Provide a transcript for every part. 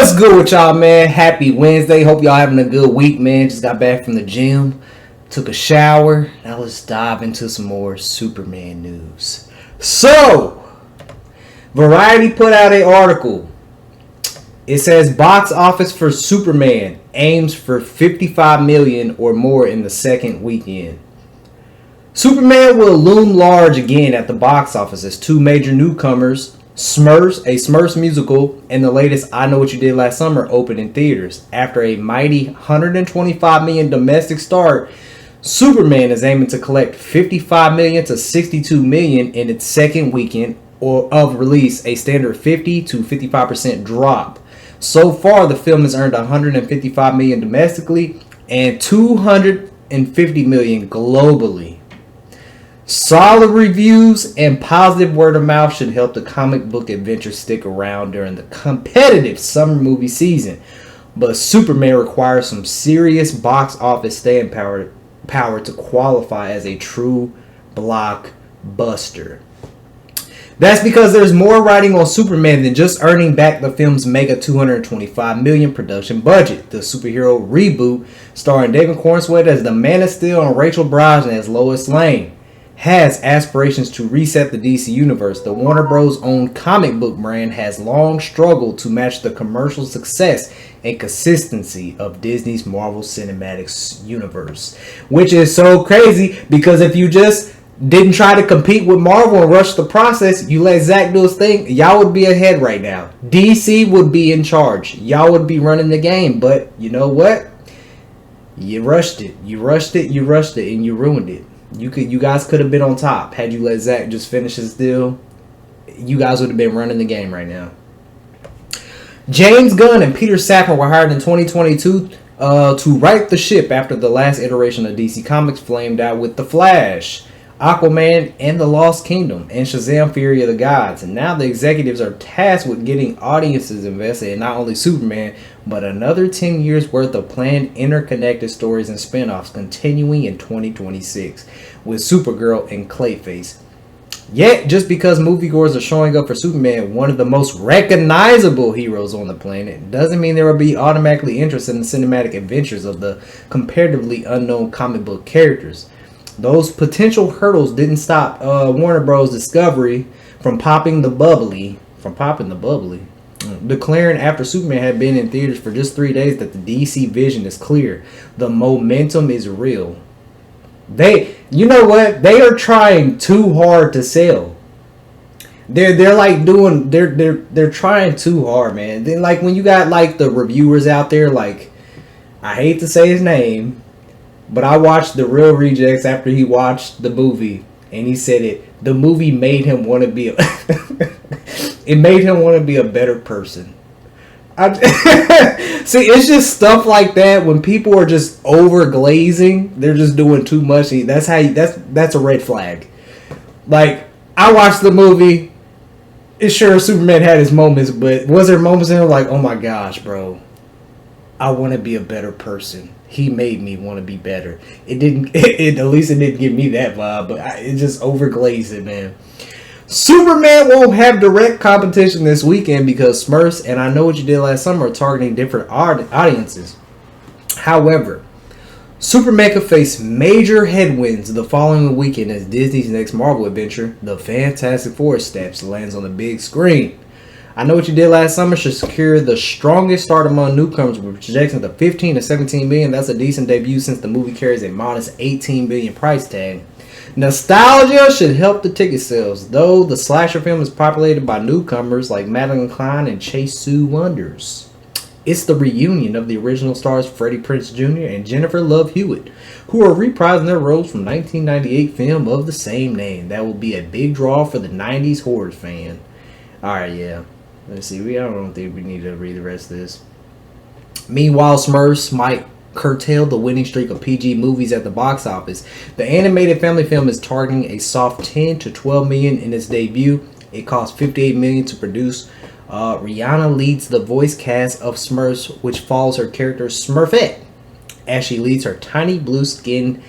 What's good with y'all, man? Happy Wednesday. Hope y'all having a good week, man. Just got back from the gym, took a shower. Now let's dive into some more Superman news. So, Variety put out an article. It says box office for Superman aims for 55 million or more in the second weekend. Superman will loom large again at the box office as two major newcomers, Smurfs, a Smurfs musical, and the latest I Know What You Did Last Summer opened in theaters. After a mighty 125 million domestic start, Superman is aiming to collect 55 million to 62 million in its second weekend of release, a standard 50 to 55% drop. So far, the film has earned 155 million domestically and 250 million globally. Solid reviews and positive word of mouth should help the comic book adventure stick around during the competitive summer movie season. But Superman requires some serious box office staying power to qualify as a true blockbuster. That's because there's more riding on Superman than just earning back the film's mega 225 million production budget. The superhero reboot, starring David Corenswet as the Man of Steel and Rachel Brosnahan as Lois Lane, has aspirations to reset the DC universe. The Warner Bros. Owned comic book brand has long struggled to match the commercial success and consistency of Disney's Marvel Cinematic Universe. Which is so crazy, because if you just didn't try to compete with Marvel and rush the process, you let Zack do his thing, y'all would be ahead right now. DC would be in charge. Y'all would be running the game. But you know what? You rushed it, and you ruined it. You guys could have been on top had you let Zack just finish his deal. You guys would have been running the game right now. James Gunn and Peter Safran were hired in 2022 to right the ship after the last iteration of DC Comics flamed out with The Flash, Aquaman and the Lost Kingdom, and Shazam! Fury of the Gods. And now the executives are tasked with getting audiences invested in not only Superman, but another 10 years worth of planned interconnected stories and spin-offs continuing in 2026 with Supergirl and Clayface. Yet, just because moviegoers are showing up for Superman, one of the most recognizable heroes on the planet, doesn't mean they will be automatically interested in the cinematic adventures of the comparatively unknown comic book characters. Those potential hurdles didn't stop Warner Bros. Discovery from popping the bubbly, declaring after Superman had been in theaters for just 3 days that the DC vision is clear. The momentum is real. You know what? They are trying too hard to sell. They're trying too hard, man. Then like when you got like the reviewers out there, like, I hate to say his name, but I watched The Real Rejects after he watched the movie, and he said the movie made him want to be it made him want to be a better person. See, it's just stuff like that when people are just over glazing, they're just doing too much. That's a red flag. Like, I watched the movie. It's sure Superman had his moments, but was there moments in it like, oh my gosh, bro, I want to be a better person. He made me want to be better. At least it didn't give me that vibe, but it just overglazed it, man. Superman won't have direct competition this weekend because Smurfs and I Know What You Did Last Summer are targeting different audiences. However, Superman could face major headwinds the following weekend as Disney's next Marvel adventure, The Fantastic Four steps, lands on the big screen. I Know What You Did Last Summer should secure the strongest start among newcomers with projections of 15 to 17 million. That's a decent debut since the movie carries a modest 18 billion price tag. Nostalgia should help the ticket sales, though the slasher film is populated by newcomers like Madeline Klein and Chase Sue Wonders. It's the reunion of the original stars Freddie Prinze Jr. and Jennifer Love Hewitt, who are reprising their roles from 1998 film of the same name. That will be a big draw for the 90s horror fan. Alright, yeah. Let's see. I don't think we need to read the rest of this. Meanwhile, Smurfs might curtail the winning streak of PG movies at the box office. The animated family film is targeting a soft 10 to 12 million in its debut. It cost 58 million to produce. Rihanna leads the voice cast of Smurfs, which follows her character Smurfette as she leads her tiny blue-skinned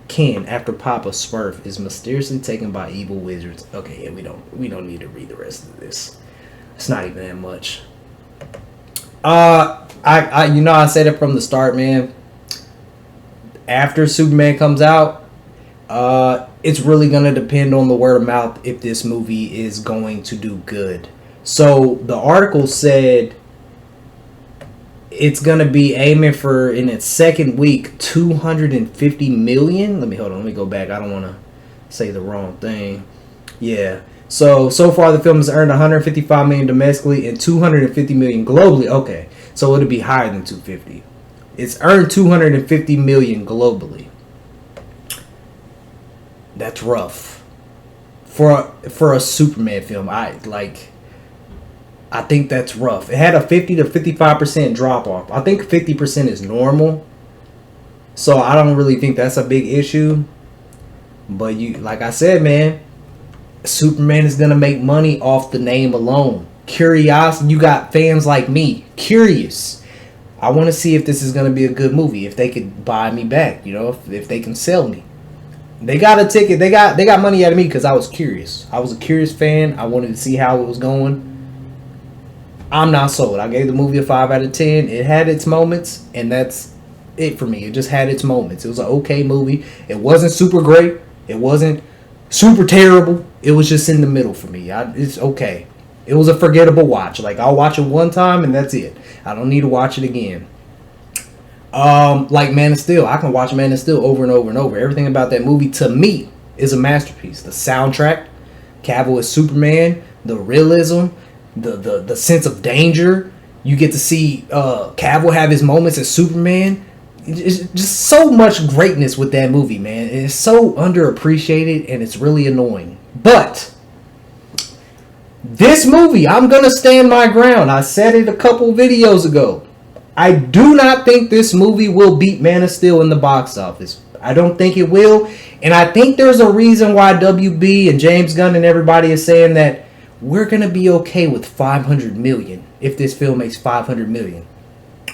kin after Papa Smurf is mysteriously taken by evil wizards. Okay, yeah, we don't need to read the rest of this. It's not even that much. I said it from the start, man. After Superman comes out, it's really gonna depend on the word of mouth if this movie is going to do good. So the article said it's gonna be aiming for, in its second week, 250 million. Let me go back. I don't want to say the wrong thing. Yeah. So far the film has earned 155 million domestically and 250 million globally. Okay, so it'll be higher than 250. It's earned 250 million globally. That's rough for a Superman film. I think that's rough. It had a 50 to 55% drop off. I think 50% is normal, so I don't really think that's a big issue. But like I said, man, Superman is gonna make money off the name alone. Curiosity, you got fans like me, curious. I want to see if this is gonna be a good movie. If they could buy me back, if they can sell me. They got a ticket. They got money out of me because I was curious. I was a curious fan. I wanted to see how it was going. I'm not sold. I gave the movie a 5 out of 10. It had its moments, and that's it for me. It just had its moments. It was an okay movie. It wasn't super great. It wasn't super terrible. It was just in the middle for me. It's okay. It was a forgettable watch. Like, I'll watch it one time and that's it. I don't need to watch it again. Like Man of Steel. I can watch Man of Steel over and over and over. Everything about that movie, to me, is a masterpiece. The soundtrack, Cavill as Superman, the realism, the sense of danger. You get to see Cavill have his moments as Superman. It's just so much greatness with that movie, man. It's so underappreciated and it's really annoying. But this movie, I'm gonna stand my ground. I said it a couple videos ago. I do not think this movie will beat Man of Steel in the box office. I don't think it will. And I think there's a reason why WB and James Gunn and everybody is saying that we're going to be okay with 500 million if this film makes 500 million.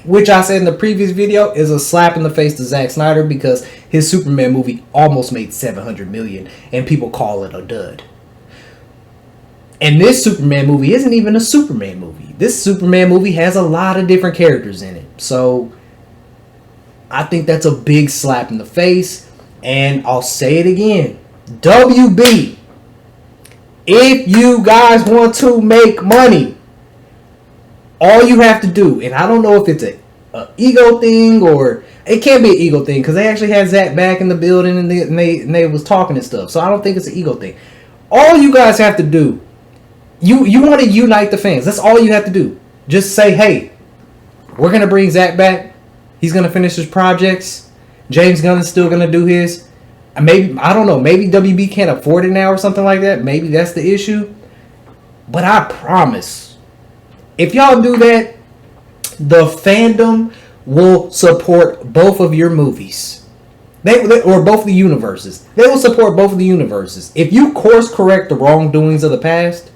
Which I said in the previous video is a slap in the face to Zack Snyder because his Superman movie almost made 700 million and people call it a dud. And this Superman movie isn't even a Superman movie. This Superman movie has a lot of different characters in it. So I think that's a big slap in the face. And I'll say it again. WB, if you guys want to make money, all you have to do, and I don't know if it's a ego thing or it can't be an ego thing because they actually had Zach back in the building and they was talking and stuff. So I don't think it's an ego thing. All you guys have to do, you want to unite the fans. That's all you have to do. Just say, hey, we're going to bring Zach back. He's going to finish his projects. James Gunn is still going to do his. Maybe, I don't know, maybe WB can't afford it now or something like that. Maybe that's the issue. But I promise, if y'all do that, the fandom will support both of your movies. Or both of the universes. They will support both of the universes. If you course correct the wrongdoings of the past,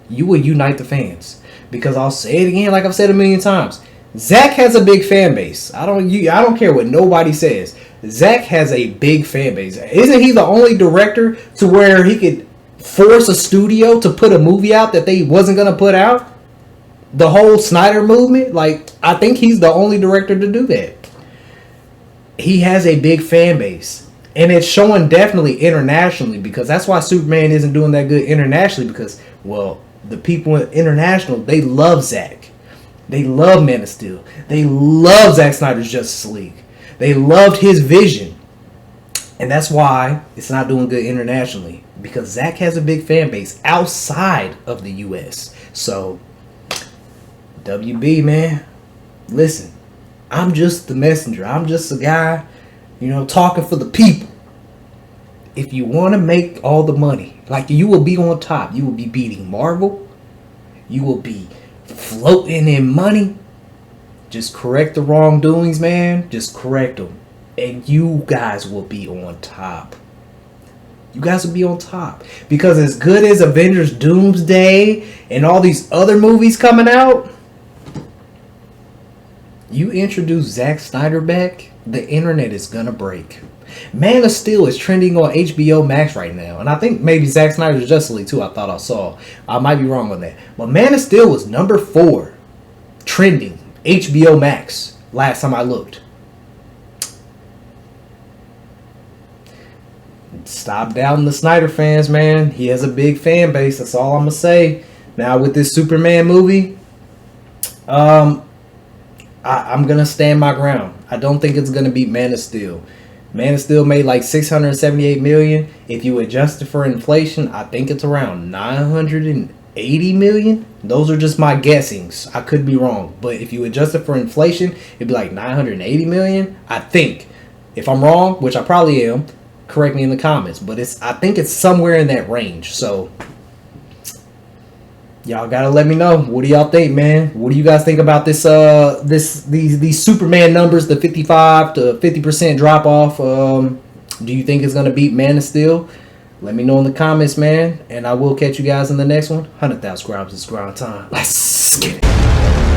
you will unite the fans. Because I'll say it again, like I've said a million times. Zach has a big fan base. I don't care what nobody says. Zach has a big fan base. Isn't he the only director to where he could force a studio to put a movie out that they wasn't going to put out? The whole Snyder movement? Like, I think he's the only director to do that. He has a big fan base. And it's showing definitely internationally because that's why Superman isn't doing that good internationally because, well, the people international, they love Zach. They love Man of Steel. They love Zack Snyder's Justice League. They loved his vision. And that's why it's not doing good internationally. Because Zach has a big fan base outside of the U.S. So, WB, man, listen. I'm just the messenger. I'm just a guy, talking for the people. If you want to make all the money, like you will be on top. You will be beating Marvel. You will be floating in money. Just correct the wrongdoings, man. Just correct them. And you guys will be on top. You guys will be on top. Because as good as Avengers Doomsday and all these other movies coming out, you introduce Zack Snyder back, the internet is gonna break. Man of Steel is trending on HBO Max right now. And I think maybe Zack Snyder's Justice League too, I thought I saw. I might be wrong on that. But Man of Steel was number 4 trending. HBO Max. Last time I looked. Stop doubting the Snyder fans, man. He has a big fan base. That's all I'm gonna say. Now with this Superman movie, I'm gonna stand my ground. I don't think it's gonna beat Man of Steel. Man of Steel made like 678 million. If you adjust it for inflation, I think it's around 980 million. Those are just my guessings. I could be wrong, but if you adjust it for inflation, it'd be like 980 million. I think. If I'm wrong, which I probably am, correct me in the comments. But I think it's somewhere in that range. So y'all gotta let me know. What do y'all think, man? What do you guys think about this? These Superman numbers, the 55 to 50% drop off. Do you think it's gonna beat Man of Steel? Let me know in the comments, man. And I will catch you guys in the next one. 100,000 subscribers. It's grind time. Let's get it.